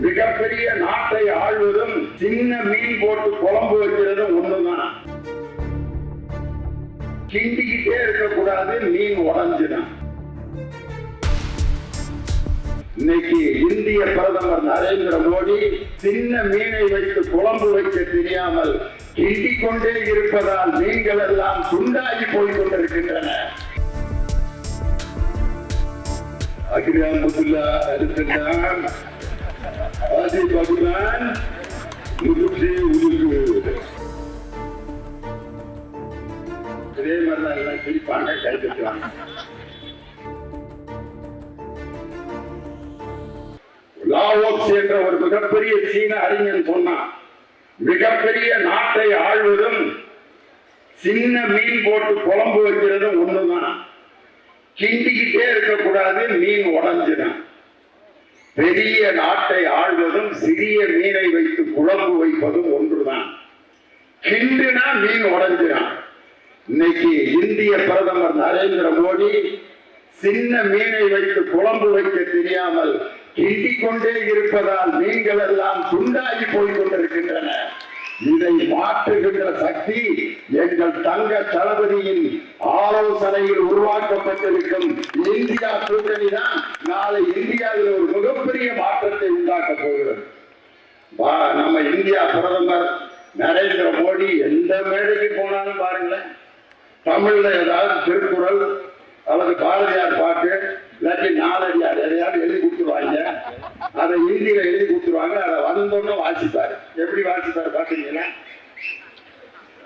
மிகப்பெரிய நாட்டை ஆள்வதும் சின்ன மீன் போட்டு குழம்பு வைக்கிறதும் ஒண்ணுதான். கிண்டிக்கிட்டே இருக்கக்கூடாது, மீன் உடஞ்சிடும். இன்னைக்கு இந்திய பிரதமர் நரேந்திர மோடி சின்ன மீனை வைத்து குழம்பு வைக்க தெரியாமல் கிண்டிக் கொண்டே இருப்பதால் மீன்கள் எல்லாம் துண்டாகி போய் கொண்டிருக்கின்றன. அகிலாமுல்லா அருத்தன் ஆதி பகவான் முருகே உருகு இதே மாதிரிதான் எல்லாம் சிரிப்பாங்க, கைதுவாங்க. லாவோக்ஸ் என்ற ஒரு மிகப்பெரிய சீன அறிஞன் சொன்னான், மிகப்பெரிய நாட்டை ஆள்வதும் சின்ன மீன் போட்டு குழம்பு வைக்கிறதும் ஒண்ணுதான். கிண்டிக்கிட்டே இருக்கக்கூடாது, மீன் உடஞ்சிடும். பெரிய நாட்டை ஆள்வதும் சிறிய மீனை வைத்து குழம்பு வைப்பதும் ஒன்றுதான். கிண்டுனா மீன் உடஞ்சிடும். இன்னைக்கு இந்திய பிரதமர் நரேந்திர மோடி சின்ன மீனை வைத்து குழம்பு வைக்க தெரியாமல் கிண்டிக் கொண்டே இருப்பதால் மீன்கள் எல்லாம் துண்டாகி போய் கொண்டிருக்கின்றன. இதை மாற்றுகின்ற சக்தி எங்கள் தங்க தளபதியின் ஆலோசனையில் உருவாக்கப்பட்டிருக்கும் இந்தியா கூட்டணி தான் நாளை இந்தியாவில் ஒரு மிகப்பெரிய மாற்றத்தை உண்டாக்க போகிறது. நம்ம இந்தியா பிரதமர் நரேந்திர மோடி எந்த மேடைக்கு போனாலும் பாருங்களேன், தமிழ்ல ஏதாவது திருக்குறள் அல்லது பாரதியார் பாட்டு இல்லாட்டி நாலடியார் எதையாவது எழுதி கொடுத்துருவாங்க. அதை இந்தியில எழுதி கொடுத்துருவாங்க. அதை வந்தோன்னு வாசிப்பாரு. எப்படி வாசிப்பாரு பாத்தீங்கன்னா,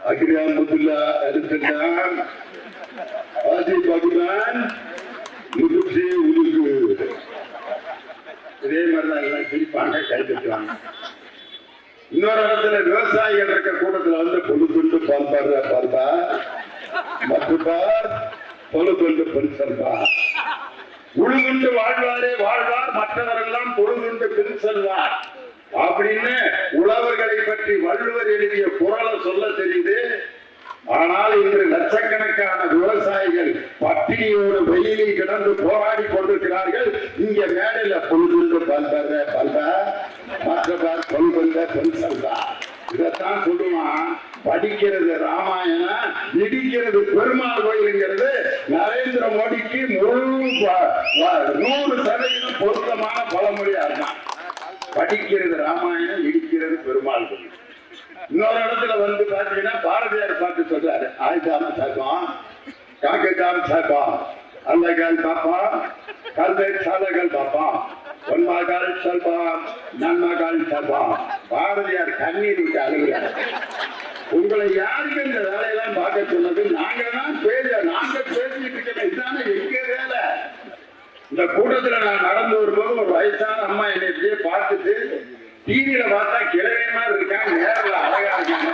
அகிலாமுல்லா அருத்தன் ஆதி பகவான் முருகே உருகு இதே மாதிரிதான் எல்லாம் சிரிப்பாங்க, கைதுவாங்க. இன்னொரு இடத்துல விவசாயிகள் இருக்க கூட்டத்தில் வந்து பொது கொண்டு பல்பா மற்றுப்பா பொது கொண்டு பெருசல்பா உழுகுண்டு வாழ்வாரே வாழ்வார், மற்றவரெல்லாம் பொழுதுண்டு பின் செல்வார் அப்படின்னு உழவர்களை பற்றி வள்ளுவர் எழுதிய குறளை சொல்ல தெரிந்து, ஆனால் இன்று லட்சக்கணக்கான விவசாயிகள் பட்டினியோடு வெயிலில் கிடந்து போராடி கொண்டிருக்கிறார்கள். இங்க மேடையில பொழுதுண்டு பல்பா மற்றவர் பொழுதுண்ட பெண் செல்வா இதைத்தான் சொல்லுவான். படிக்கிறது ராமாயணம், இடிக்கிறது பெருமாள் கோயிலுங்கிறது நரேந்திர மோடிக்கு 100% பொருத்தமான பழமொழியா இருந்தான். படிக்கிறது ராமாயணம், இடிக்கிறது பெருமாள் கோயில். இன்னொரு இடத்துல வந்து பாத்தீங்கன்னா பாரதியார் பாட்டு சொல்றாரு, ஆயுதாம சாப்பம் காக்கைதாம் சாப்பம் அல்லகள் பாப்பா கல்வை சாலைகள் பாப்போம் ஒன்மகள் சொல்பம் நன்மகள் சொல்பம். பாரதியார் கண்ணீர் விட்டு அழுகிறார். உங்களை யாருக்கு இந்த வேலையெல்லாம் பார்க்க சொன்னது? நாங்க பேசிட்டு இருக்கேன், இதுதானே எங்க வேலை. இந்த கூட்டத்துல நான் நடந்து வரும்போது ஒரு வயசான அம்மா என்னை இப்படியே பார்த்துட்டு, டிவியில பார்த்தா கிழமை மாதிரி இருக்காங்க, நேரில் அழகா இருக்காங்க.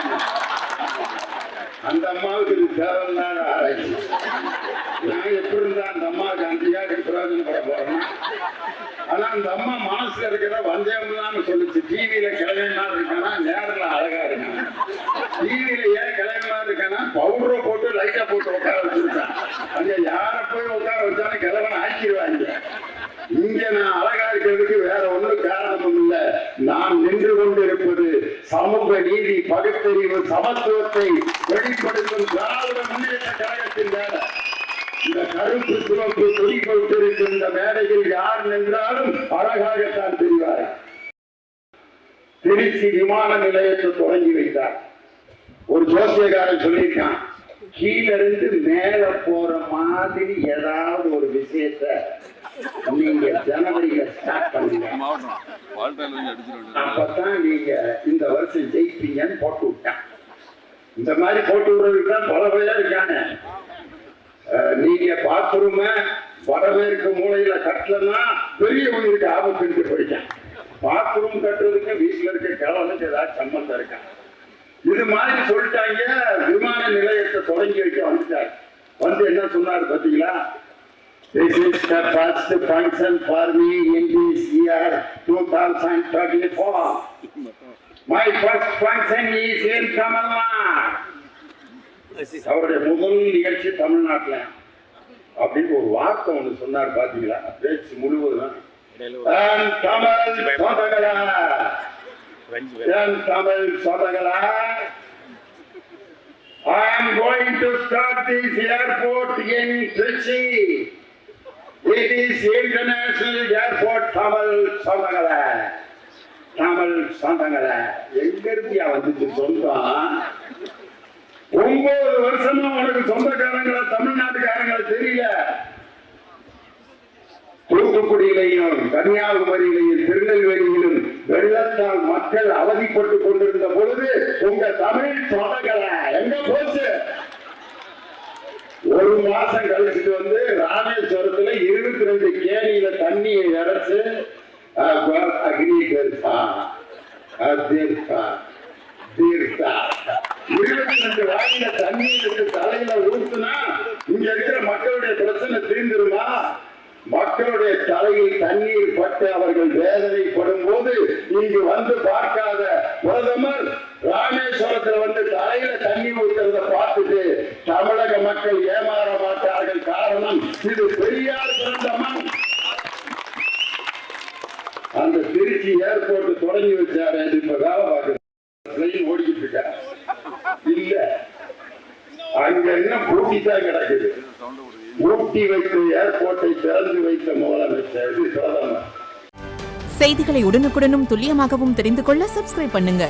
அந்த அம்மாவுக்கு இது தேவையில்லாத ஆராய்ச்சி. நான் எப்படி இருந்தா அந்த அம்மாவுக்கு 5 பிரயோஜனப்பட போறேன்னா, ஆனா அந்த அம்மா மனசுல இருக்கிற வஞ்சகம்னு சொல்லிச்சு. டிவியில கிழமை மாதிரி இருக்கானா, நேரில் அழகா இருக்காங்க. டிவியில ஏன் கிழமை மாதிரி இருக்கானா, பவுடரை போட்டு லைட்டா போட்டு உட்கார வச்சிருக்கான். அங்க யார போய் உட்கார வச்சாலும் கிழவனை ஆக்கிடுவாங்க. இங்க நான் அழகா இருக்கிறதுக்கு வேற ஒன்றும் காரணமும் இல்ல. நாம் நின்று கொண்டிருப்பது சமூக நீதி, பகுத்தறிவு, சமத்துவத்தை வெளிப்படுத்தும் திராவிட முன்னேற்ற கழகத்தின் வேலை. இந்த கருப்பு சிவப்பு கொடி போட்டிருக்கும் இந்த மேடையில் யார் நின்றாலும் அழகாகத்தான் தெரிவார். திருச்சி விமான நிலையத்தை தொடங்கி வைத்தார். ஒரு ஜோசியக்காரன் சொல்லியிருக்கான், கீழிருந்து மேல போற மாதிரி ஏதாவது ஒரு விஷயத்தை நீங்க ஜனவரியில ஸ்டார்ட் பண்ணுங்க, அப்பதான் நீங்க இந்த வருஷம் ஜெயிப்பீங்கன்னு போட்டு விட்டான். இந்த மாதிரி போட்டு விடுறதுக்கு தான் பல பேர் இருக்காங்க. நீங்க பாத்ரூம வடமேற்கு மூலையில கட்டலன்னா பெரிய உயிருக்கு ஆபத்து போயிட்டேன். பாத்ரூம் கட்டுறதுக்கு வீட்டுல இருக்க கிழவனுக்கு ஏதாவது சம்பந்தம் இருக்கா? இது மாதிரி சொல்லிட்டாங்க. விமான நிலையத்தை தொடங்கி வைக்க வந்துட்டார். வந்து என்ன சொன்னார் பாத்தீங்களா? This is the first function for me in this year 2034. My first function is in Tamil Nadu. அவருடைய முதல் நிகழ்ச்சி தமிழ்நாட்டில் அப்படின்னு ஒரு வார்த்தை ஒன்று சொன்னார் பாத்தீங்களா? பேச்சு முழுவதும் Tamil Sodagala. I am going to start this airport in Trichy. It is International Airport Tamil Sodagala. Tamil Sodagala. எங்கிருந்தியா வந்துச்சு சொல்றான்? 9 வருஷமா உனக்கு சொந்தக்காரங்களா தமிழ்நாட்டுக்காரங்களா தெரியல. தூத்துக்குடியிலையும் கன்னியாகுமரியிலையும் திருநெல்வேலியிலும் வெள்ளத்தால் மக்கள் அவதிப்பட்டுக் கொண்டிருந்த பொழுது உங்க தமிழ் சொந்தங்களை எங்க போச்சு? ஒரு மாசம் கழிச்சுட்டு வந்து ராமேஸ்வரத்துல 22 கேணியில தண்ணியை இறைச்சு அக்னி தீர்த்தா 22 வாயில தண்ணீருக்கு தலையில ஊத்துனா இங்க இருக்கிற மக்களுடைய பிரச்சனை தீர்ந்துருமா? மக்களுடைய தலையில் தண்ணீர் பட்டு அவர்கள் வேதனைப்படும் போது இங்கு வந்து பார்க்காத பிரதமர் ராமேஸ்வரத்தில் வந்து தலையில தண்ணி ஊற்றுறத பார்த்துட்டு தமிழக மக்கள் ஏமாற மாட்டார்கள். காரணம் இது பெரியார் பிறந்த மண். அந்த திருச்சி ஏர்போர்ட் தொடங்கி வச்சாரு. இப்ப வேலை பார்க்க ஓடிக்கிட்டு இருக்க இல்ல, அங்க என்ன பூட்டித்தான் கிடக்குது. ஊட்டி வைத்த ஏர்போர்ட்டை திறந்து வைத்த முதலமைச்சர் பிரதமர். செய்திகளை உடனுக்குடனும் துல்லியமாகவும் தெரிந்து கொள்ள சப்ஸ்கிரைப் பண்ணுங்க.